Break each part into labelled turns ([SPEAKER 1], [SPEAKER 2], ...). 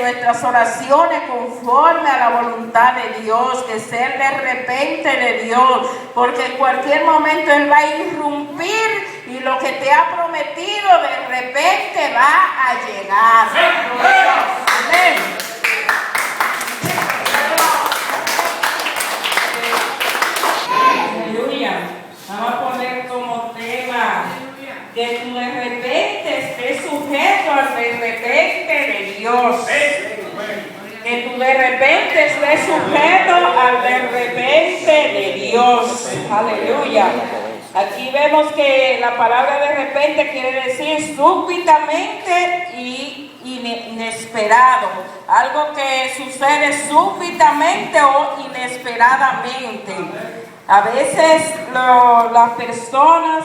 [SPEAKER 1] nuestras oraciones conforme a la voluntad de Dios, que sea de repente de Dios, porque en cualquier momento Él va a irrumpir y lo que te ha prometido de repente va a llegar. Amén. Aleluya. Vamos a poner como tema que tú de repente estés sujeto al de repente de Dios. Que tú de repente estés sujeto al de repente de Dios. Aleluya. Aquí vemos que la palabra de repente quiere decir súbitamente y inesperado. Algo que sucede súbitamente o inesperadamente. A veces las personas,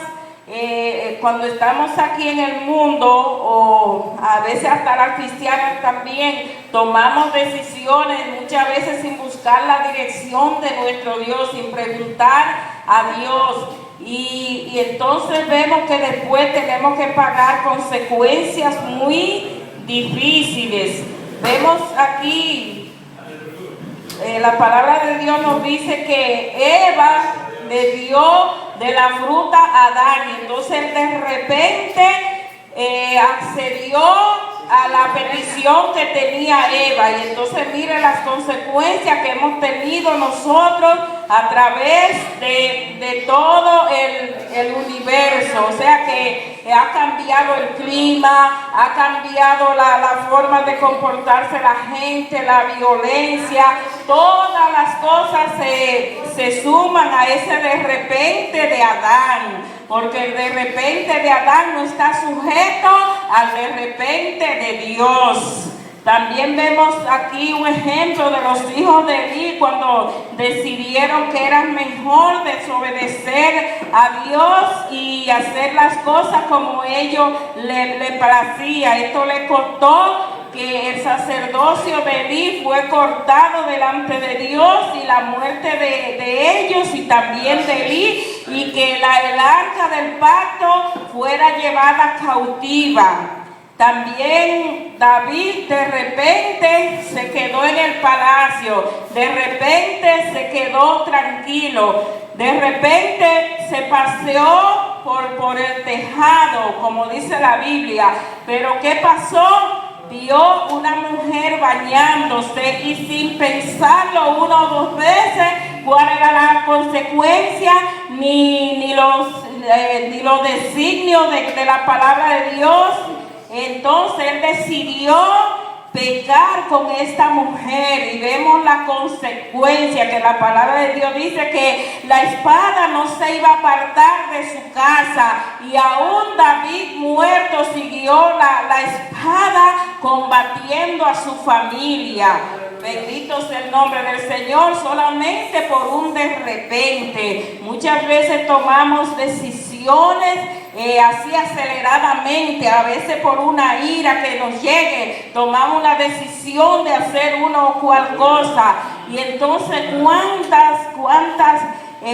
[SPEAKER 1] cuando estamos aquí en el mundo, o a veces hasta las cristianas también, tomamos decisiones muchas veces sin buscar la dirección de nuestro Dios, sin preguntar a Dios. Y entonces vemos que después tenemos que pagar consecuencias muy difíciles. Vemos aquí, la palabra de Dios nos dice que Eva le dio de la fruta a Adán, y entonces de repente accedió a la petición que tenía Eva, y entonces mire las consecuencias que hemos tenido nosotros a través de todo el universo. O sea que ha cambiado el clima, ha cambiado la forma de comportarse la gente, la violencia, todas las cosas se suman a ese de repente de Adán, porque el de repente de Adán no está sujeto al de repente de Dios. También vemos aquí un ejemplo de los hijos de Eli cuando decidieron que era mejor desobedecer a Dios y hacer las cosas como ellos le placía. Esto le costó que el sacerdocio de Eli fue cortado delante de Dios, y la muerte de ellos y también de Eli, y que el arca del pacto fuera llevada cautiva. También David de repente se quedó en el palacio, de repente se quedó tranquilo, de repente se paseó por el tejado, como dice la Biblia. Pero ¿qué pasó? Vio una mujer bañándose, y sin pensarlo una o dos veces cuál era la consecuencia, ni los designios de la palabra de Dios. Entonces él decidió pecar con esta mujer, y vemos la consecuencia, que la palabra de Dios dice que la espada no se iba a apartar de su casa, y aún David muerto siguió la espada combatiendo a su familia. Bendito sea el nombre del Señor, solamente por un de repente. Muchas veces tomamos decisiones así aceleradamente, a veces por una ira que nos llegue, tomamos la decisión de hacer una o cual cosa, y entonces cuántas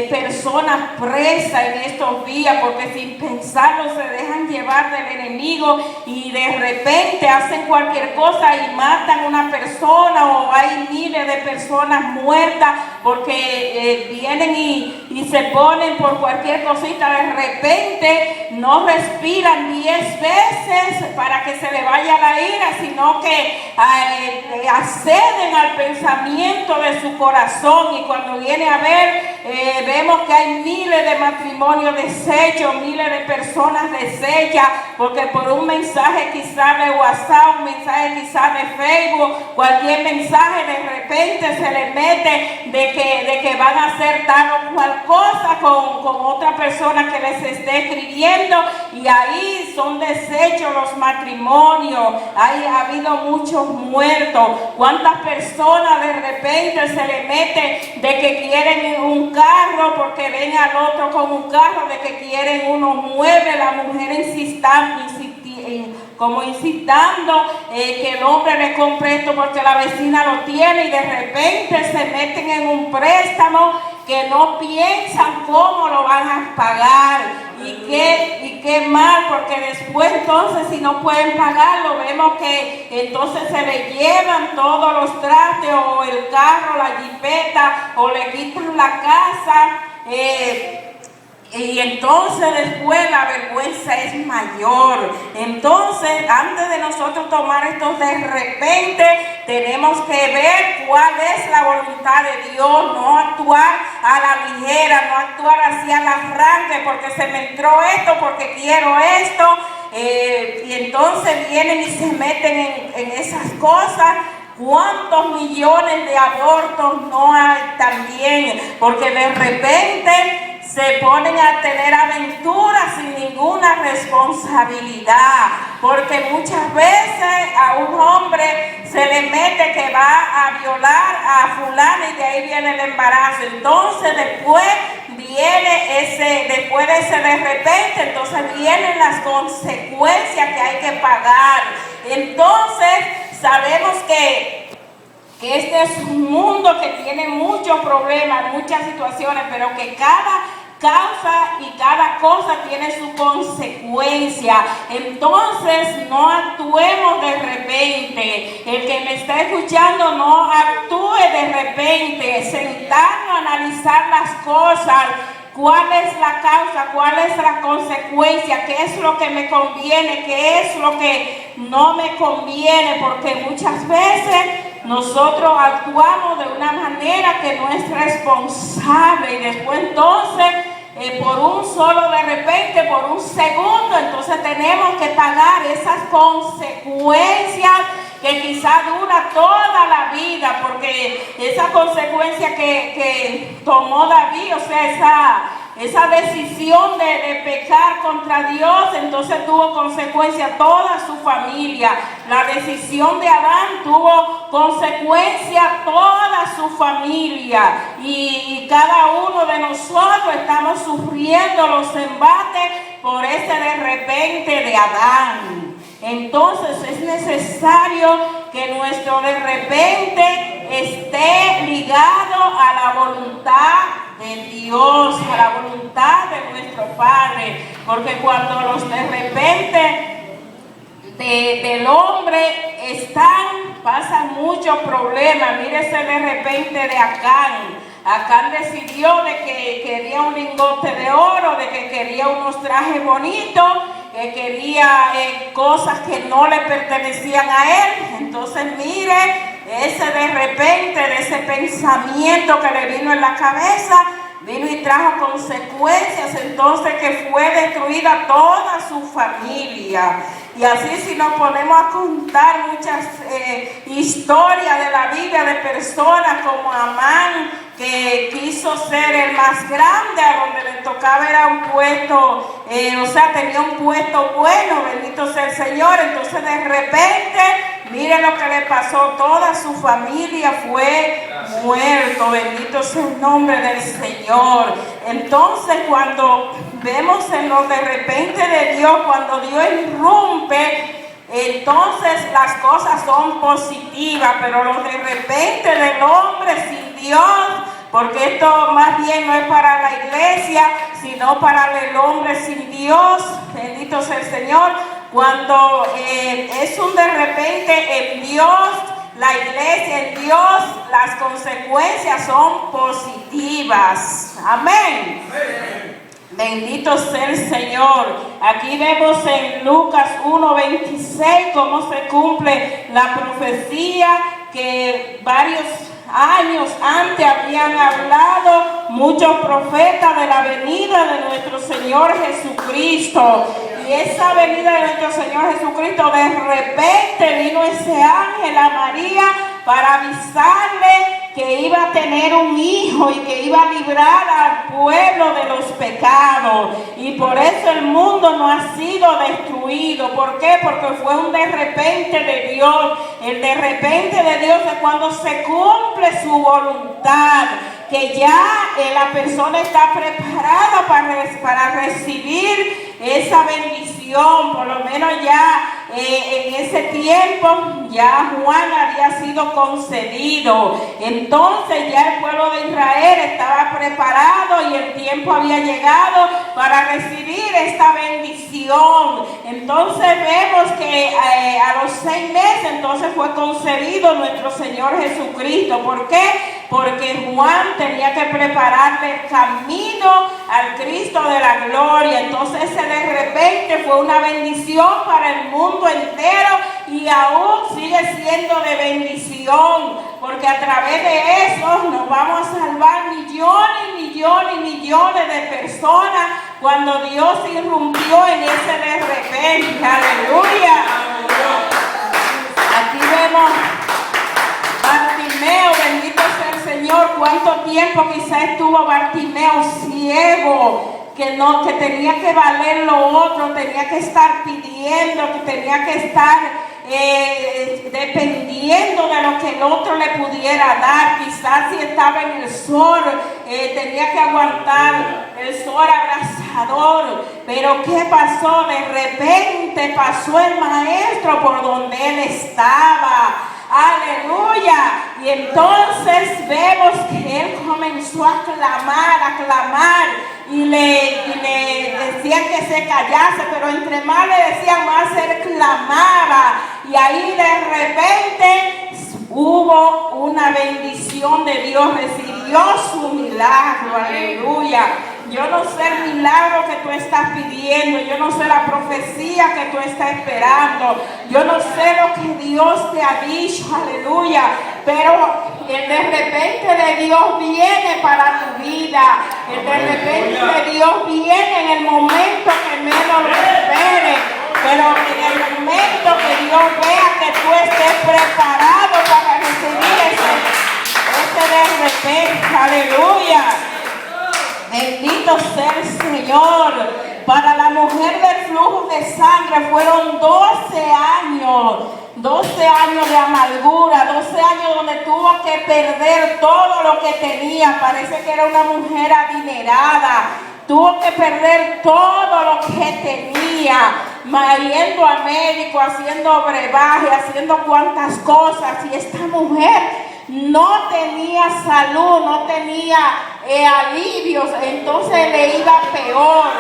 [SPEAKER 1] personas presas en estos días, porque sin pensarlo se dejan llevar del enemigo, y de repente hacen cualquier cosa y matan a una persona, o hay miles de personas muertas porque vienen y se ponen por cualquier cosita. De repente no respiran 10 veces para que se le vaya la ira, sino que acceden al pensamiento de su corazón, y cuando viene a ver, vemos que hay miles de matrimonios deshechos, miles de personas deshechas, porque por un mensaje quizás de WhatsApp, un mensaje quizás de Facebook, cualquier mensaje, de repente se les mete de que van a hacer tal o cual cosa con otra persona que les esté escribiendo, y ahí son deshechos los matrimonios. Ha habido muchos muertos. ¿Cuántas personas de repente se les mete de que quieren un carro porque ven al otro con un carro, de que quieren unos muebles, la mujer incitando que el hombre le compre esto porque la vecina lo tiene, y de repente se meten en un préstamo que no piensan cómo lo van a pagar, y qué mal, porque después entonces si no pueden pagarlo, vemos que entonces se le llevan todos los trastes o el carro, la jipeta, o le quitan la casa. Y entonces después la vergüenza es mayor. Entonces, antes de nosotros tomar esto de repente, tenemos que ver cuál es la voluntad de Dios, no actuar a la ligera, no actuar así al arranque, porque se me entró esto, porque quiero esto, y entonces vienen y se meten en esas cosas. ¿Cuántos millones de abortos no hay también? Porque de repente se ponen a tener aventuras sin ninguna responsabilidad, porque muchas veces a un hombre se le mete que va a violar a fulano y de ahí viene el embarazo. Entonces después después de ese de repente, entonces vienen las consecuencias que hay que pagar. Entonces sabemos que este es un mundo que tiene muchos problemas, muchas situaciones, pero que cada causa y cada cosa tiene su consecuencia. Entonces no actuemos de repente. El que me está escuchando, no actúe de repente, sentarnos a analizar las cosas. ¿Cuál es la causa? ¿Cuál es la consecuencia? ¿Qué es lo que me conviene? ¿Qué es lo que no me conviene? Porque muchas veces nosotros actuamos de una manera que no es responsable y después entonces por un solo de repente, por un segundo, entonces tenemos que pagar esas consecuencias que quizá dura toda la vida, porque esa consecuencia que tomó David, o sea, esa decisión de pecar contra Dios, entonces tuvo consecuencia toda su familia. La decisión de Adán tuvo consecuencia toda su familia. Y cada uno de nosotros estamos sufriendo los embates por ese de repente de Adán. Entonces es necesario que nuestro de repente esté ligado a la voluntad de Dios, a la voluntad de nuestro Padre, porque cuando los de repente del hombre pasan muchos problemas. Mírese de repente de Acán. Acán decidió de que quería un lingote de oro, de que quería unos trajes bonitos, que quería cosas que no le pertenecían a él. Entonces mire, ese de repente, de ese pensamiento que le vino en la cabeza, vino y trajo consecuencias, entonces que fue destruida toda su familia. Y así si nos ponemos a contar muchas historias de la Biblia de personas como Amán, que quiso ser el más grande, a donde le tocaba era un puesto, tenía un puesto bueno, bendito sea el Señor. Entonces de repente, mire lo que le pasó, toda su familia fue muerto, bendito sea el nombre del Señor. Entonces cuando vemos en lo de repente de Dios, cuando Dios irrumpe, entonces las cosas son positivas, pero lo de repente del hombre sin Dios, porque esto más bien no es para la iglesia, sino para el hombre sin Dios, bendito sea el Señor. Cuando es un de repente en Dios, la iglesia en Dios, las consecuencias son positivas. Amén. Amén. Bendito sea el Señor. Aquí vemos en Lucas 1:26 cómo se cumple la profecía que varios años antes habían hablado muchos profetas de la venida de nuestro Señor Jesucristo. Y esa venida de nuestro Señor Jesucristo, de repente vino ese ángel a María para avisarle que iba a tener un hijo y que iba a librar al pueblo de los pecados. Y por eso el mundo no ha sido destruido. ¿Por qué? Porque fue un de repente de Dios. El de repente de Dios es cuando se cumple su voluntad, que ya la persona está preparada para recibir esa bendición. Por lo menos ya en ese tiempo ya Juan había sido concedido. Entonces ya el pueblo de Israel estaba preparado y el tiempo había llegado para recibir esta bendición. Entonces vemos que a los 6 meses entonces fue concebido nuestro Señor Jesucristo. ¿Por qué? Porque Juan tenía que prepararle el camino al Cristo de la gloria. Entonces ese de repente fue una bendición para el mundo entero y aún sigue siendo de bendición, porque a través de eso nos vamos a salvar millones, millones, millones de personas cuando Dios irrumpió en ese de repente. Aleluya. Aquí vemos Bartimeo, bendito sea el Señor. Cuánto tiempo quizás estuvo Bartimeo ciego, que tenía que valer lo otro, tenía que estar pidiendo, que tenía que estar dependiendo de lo que el otro le pudiera dar. Quizás si estaba en el sol, tenía que aguantar el sol abrasador. Pero ¿qué pasó? De repente pasó el maestro por donde él estaba. Aleluya. Y entonces vemos que él comenzó a clamar, y le decían que se callase, pero entre más le decían, más él clamaba. Y ahí de repente hubo una bendición de Dios, recibió su milagro. Aleluya. Yo no sé el milagro que tú estás pidiendo, yo no sé la profecía que tú estás esperando, yo no sé lo que Dios te ha dicho, aleluya, pero el de repente de Dios viene para tu vida, el de repente de Dios viene en el momento que menos lo esperes, pero en el momento que Dios vea que tú estés preparado para recibir ese de repente, aleluya. Bendito sea el Señor. Para la mujer del flujo de sangre fueron 12 años de amargura, 12 años donde tuvo que perder todo lo que tenía. Parece que era una mujer adinerada. Tuvo que perder todo lo que tenía, yendo a médico, haciendo brebaje, haciendo cuantas cosas. Y esta mujer no tenía salud, no tenía alivios, entonces le iba peor.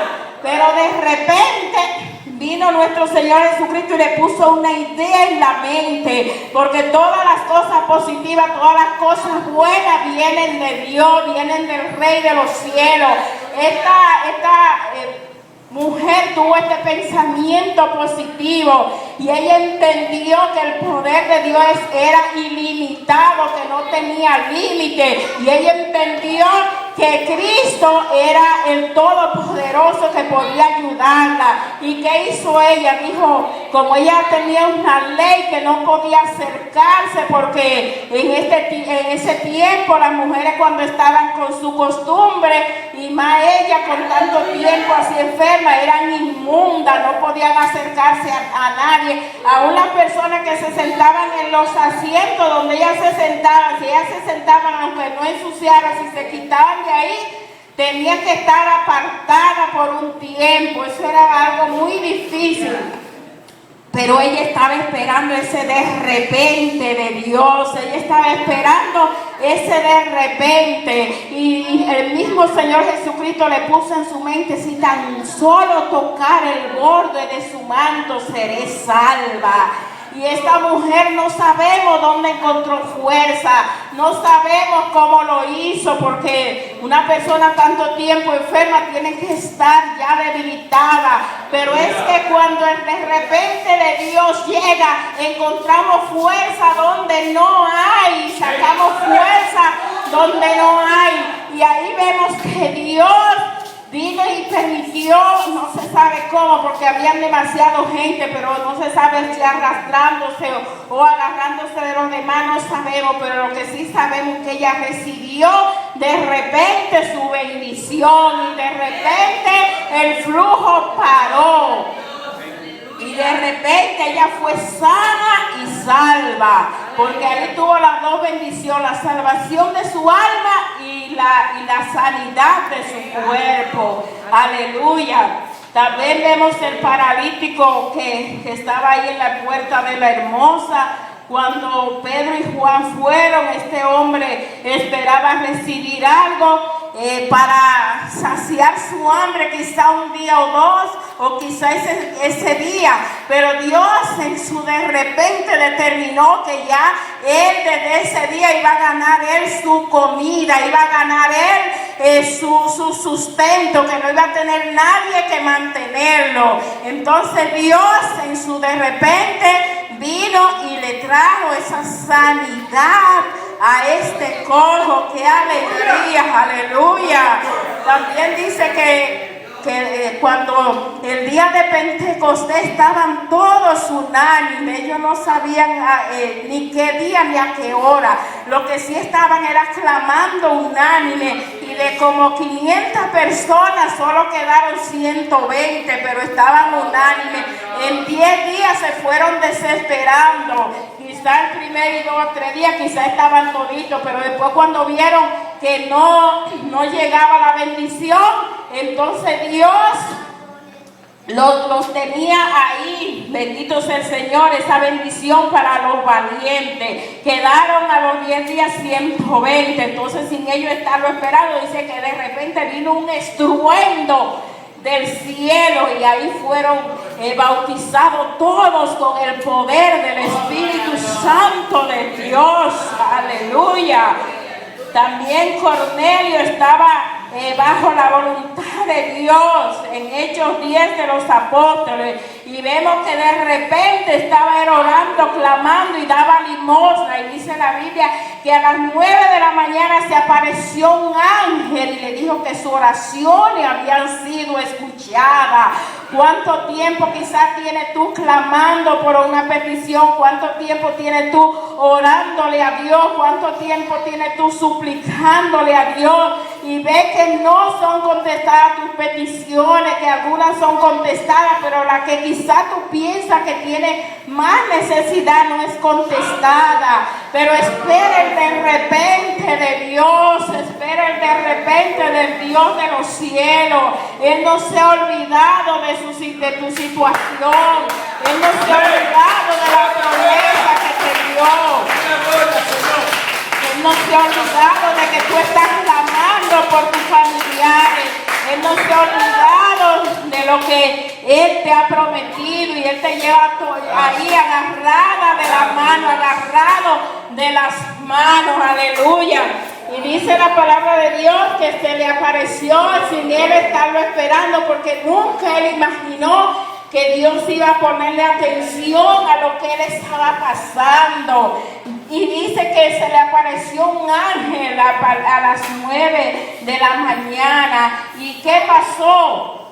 [SPEAKER 1] Pero de repente vino nuestro Señor Jesucristo y le puso una idea en la mente, porque todas las cosas positivas, todas las cosas buenas vienen de Dios, vienen del Rey de los cielos. Esta mujer tuvo este pensamiento positivo y ella entendió que el poder de Dios era ilimitado, que no tenía límite, y ella entendió que Cristo era el Todopoderoso que podía ayudarla. ¿Y qué hizo ella? Dijo, como ella tenía una ley que no podía acercarse, porque en ese tiempo las mujeres cuando estaban con su costumbre, y más ella con tanto tiempo así enferma, eran inmundas, no podían acercarse a nadie. Aún las personas que se sentaban en los asientos donde ellas se sentaban, si ellas se sentaban aunque no ensuciaran, si se quitaban de ahí, tenía que estar apartada por un tiempo. Eso era algo muy difícil. Pero ella estaba esperando ese de repente de Dios. Ella estaba esperando ese de repente. Y el mismo Señor Jesucristo le puso en su mente, si tan solo tocar el borde de su manto seré salva. Y esta mujer no sabemos dónde encontró fuerza, no sabemos cómo lo hizo, porque una persona tanto tiempo enferma tiene que estar ya debilitada. Pero es que cuando el de repente de Dios llega, encontramos fuerza donde no hay, sacamos fuerza donde no hay. Y ahí vemos que Dios vino y permitió, no se sabe cómo, porque habían demasiada gente, pero no se sabe si arrastrándose o agarrándose de los demás, no sabemos, pero lo que sí sabemos es que ella recibió de repente su bendición, y de repente el flujo paró. Y de repente ella fue sana y salva, porque ahí tuvo las dos bendiciones, la salvación de su alma y la sanidad de su cuerpo. Aleluya. También vemos el paralítico que estaba ahí en la puerta de la Hermosa. Cuando Pedro y Juan fueron, este hombre esperaba recibir algo. para saciar su hambre, quizá un día o dos, o quizá ese día, pero Dios en su de repente determinó que ya él desde ese día iba a ganar él su comida, iba a ganar él su sustento, que no iba a tener nadie que mantenerlo. Entonces Dios en su de repente vino y le trajo esa sanidad a este cojo. ¡Qué alegría! ¡Aleluya! También dice que cuando el día de Pentecostés estaban todos unánimes, ellos no sabían ni qué día ni a qué hora. Lo que sí estaban era clamando unánime, y de como 500 personas solo quedaron 120, pero estaban unánimes. En 10 días se fueron desesperando. Quizá el primer y 2 o 3 días quizá estaban toditos, pero después cuando vieron que no llegaba la bendición, entonces Dios los tenía ahí. Bendito sea el Señor, esa bendición para los valientes. Quedaron a los 10 días 120. Entonces, sin ellos estarlo esperando, dice que de repente vino un estruendo del cielo, y ahí fueron bautizados todos con el poder del Espíritu Santo de Dios. Aleluya. También Cornelio estaba bajo la voluntad de Dios en Hechos 10 de los apóstoles, y vemos que de repente estaba él orando, clamando y daba limosna, y dice la Biblia que a las 9 de la mañana se apareció un ángel y le dijo que sus oraciones habían sido escuchadas. ¿Cuánto tiempo quizás tienes tú clamando por una petición? ¿Cuánto tiempo tienes tú orándole a Dios? ¿Cuánto tiempo tienes tú suplicándole a Dios? Y ves que no son contestadas tus peticiones, que algunas son contestadas, pero la que quizás tú piensas que tiene más necesidad no es contestada. Pero espera el de repente de Dios, espera el de repente del Dios de los cielos. Él no se ha olvidado de tu situación. Él no se ha olvidado de la promesa que te dio. Él no se ha olvidado de que tú estás clamando por tus familiares. Él no se ha olvidado de lo que Él te ha prometido, y Él te lleva ahí agarrada de la mano, agarrado de las manos. Aleluya. Y dice la palabra de Dios que se le apareció sin él estarlo esperando, porque nunca él imaginó que Dios iba a ponerle atención a lo que él estaba pasando. Y dice que se le apareció un ángel a las 9 de la mañana. ¿Y qué pasó?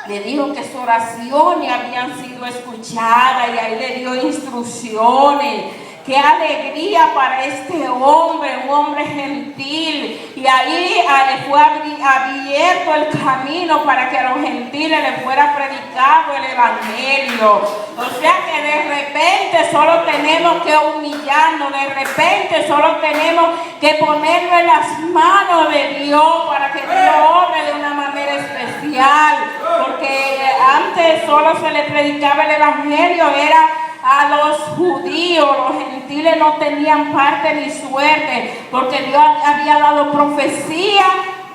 [SPEAKER 1] Le dijo que sus oraciones habían sido escuchadas, y ahí le dio instrucciones. ¡Qué alegría para este hombre, un hombre gentil! Y ahí le fue abierto el camino para que a los gentiles les fuera predicado el evangelio. O sea que de repente solo tenemos que humillarnos, de repente solo tenemos que ponerlo en las manos de Dios para que Dios obre de una manera especial. Porque antes solo se le predicaba el evangelio, era a los judíos. Los gentiles no tenían parte ni suerte, porque Dios había dado profecía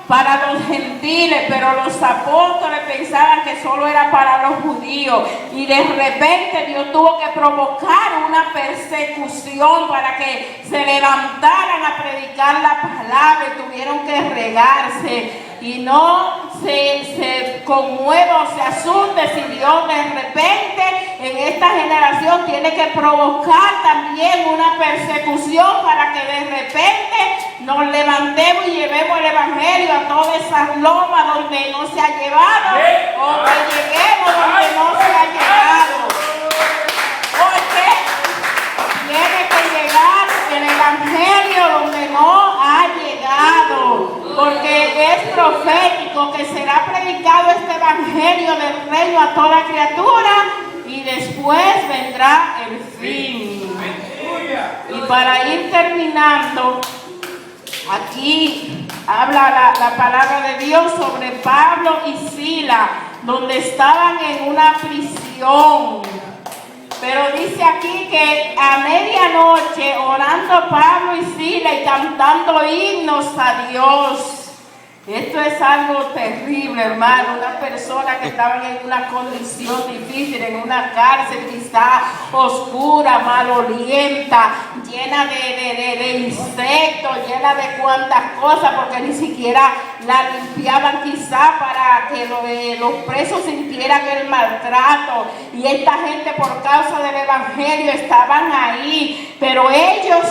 [SPEAKER 1] para los gentiles, pero los apóstoles pensaban que solo era para los judíos, y de repente Dios tuvo que provocar una persecución para que se levantaran a predicar la palabra, y tuvieron que regarse. Y no se conmueva o se asuste si Dios de repente en esta generación tiene que provocar también una persecución para que de repente nos levantemos y llevemos el evangelio a todas esas lomas donde no se ha llevado, o que lleguemos donde no se ha llegado. Porque tiene que llegar el evangelio donde no ha llegado, porque es profético que será predicado este evangelio del reino a toda criatura, y después vendrá el fin. Y para ir terminando, aquí habla la palabra de Dios sobre Pablo y Sila, donde estaban en una prisión. Pero dice aquí que a medianoche, orando Pablo y Sila y cantando himnos a Dios, Esto es algo terrible, hermano. Una persona que estaba en una condición difícil, en una cárcel quizá oscura, malolienta, llena de insectos, llena de cuantas cosas, porque ni siquiera la limpiaban quizá para que los presos sintieran el maltrato. Y esta gente, por causa del evangelio, estaban ahí, pero ellos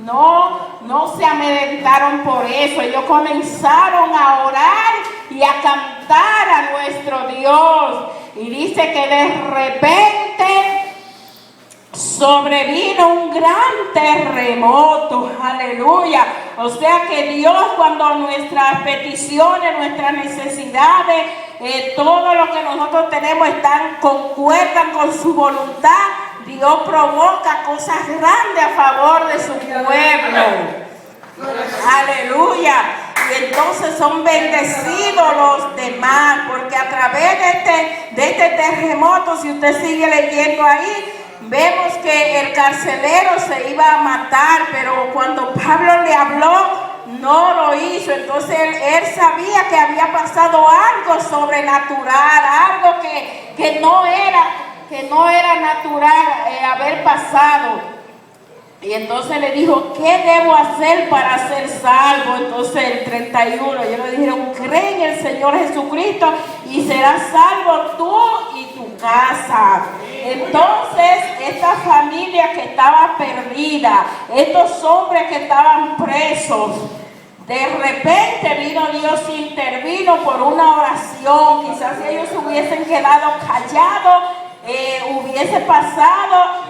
[SPEAKER 1] no se amedrentaron por eso. Ellos comenzaron a orar y a cantar a nuestro Dios. Y dice que de repente sobrevino un gran terremoto. Aleluya. O sea que Dios, cuando nuestras peticiones, nuestras necesidades, todo lo que nosotros tenemos concuerdan con su voluntad, Dios provoca cosas grandes a favor de su pueblo. Aleluya. Y entonces son bendecidos los demás, porque a través de este terremoto, si usted sigue leyendo ahí, vemos que el carcelero se iba a matar, pero cuando Pablo le habló, no lo hizo. Entonces él sabía que había pasado algo sobrenatural, algo que no era natural haber pasado. Y entonces le dijo, ¿qué debo hacer para ser salvo? Entonces el 31, ellos le dijeron, cree en el Señor Jesucristo y serás salvo tú y tu casa. Entonces esta familia que estaba perdida, estos hombres que estaban presos, de repente vino Dios y intervino por una oración. Quizás si ellos hubiesen quedado callados, hubiese pasado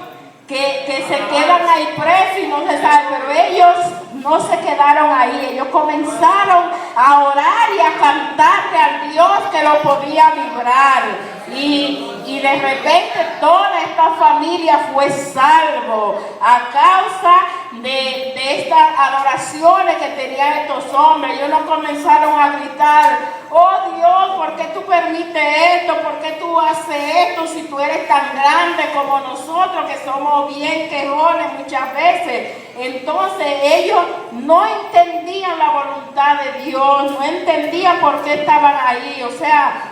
[SPEAKER 1] que se quedan ahí presos y no se sabe, pero ellos no se quedaron ahí. Ellos comenzaron a orar y a cantarle al Dios que lo podía librar, y de repente toda esta familia fue salvo a causa de estas adoraciones que tenían estos hombres. Ellos no comenzaron a gritar, oh Dios, ¿por qué tú permites esto? ¿Por qué tú haces esto si tú eres tan grande como nosotros, que somos bien quejones muchas veces? Entonces ellos no entendían la voluntad de Dios, no entendían por qué estaban ahí. O sea,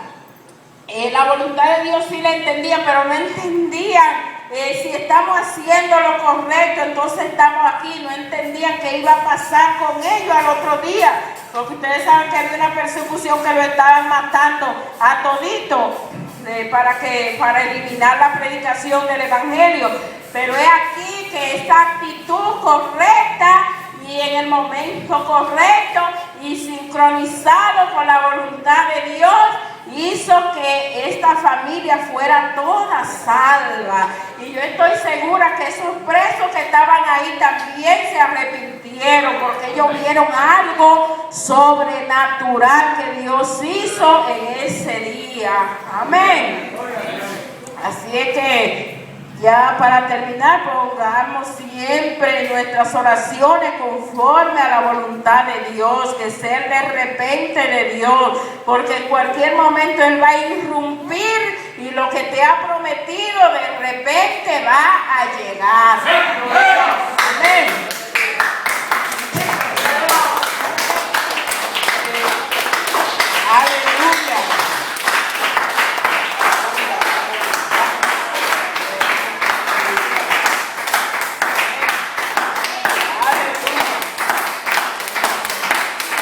[SPEAKER 1] la voluntad de Dios sí la entendían, pero no entendían si estamos haciendo lo correcto, entonces estamos aquí. No entendían qué iba a pasar con ellos al otro día, porque ustedes saben que había una persecución que lo estaban matando a todito para eliminar la predicación del evangelio. Pero es aquí que esta actitud correcta y en el momento correcto y sincronizado con la voluntad de Dios, hizo que esta familia fuera toda salva. Y yo estoy segura que esos presos que estaban ahí también se arrepintieron, porque ellos vieron algo sobrenatural que Dios hizo en ese día. Amén. Así es que ya para terminar, pongamos siempre nuestras oraciones conforme a la voluntad de Dios, que sea de repente de Dios, porque en cualquier momento Él va a irrumpir y lo que te ha prometido de repente va a llegar. Amén. Aleluya.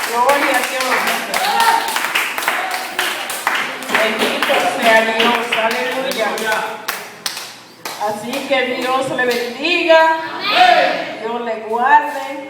[SPEAKER 1] Gloria a Dios. Bendito sea Dios. Aleluya. Así que Dios le bendiga. Dios le guarde.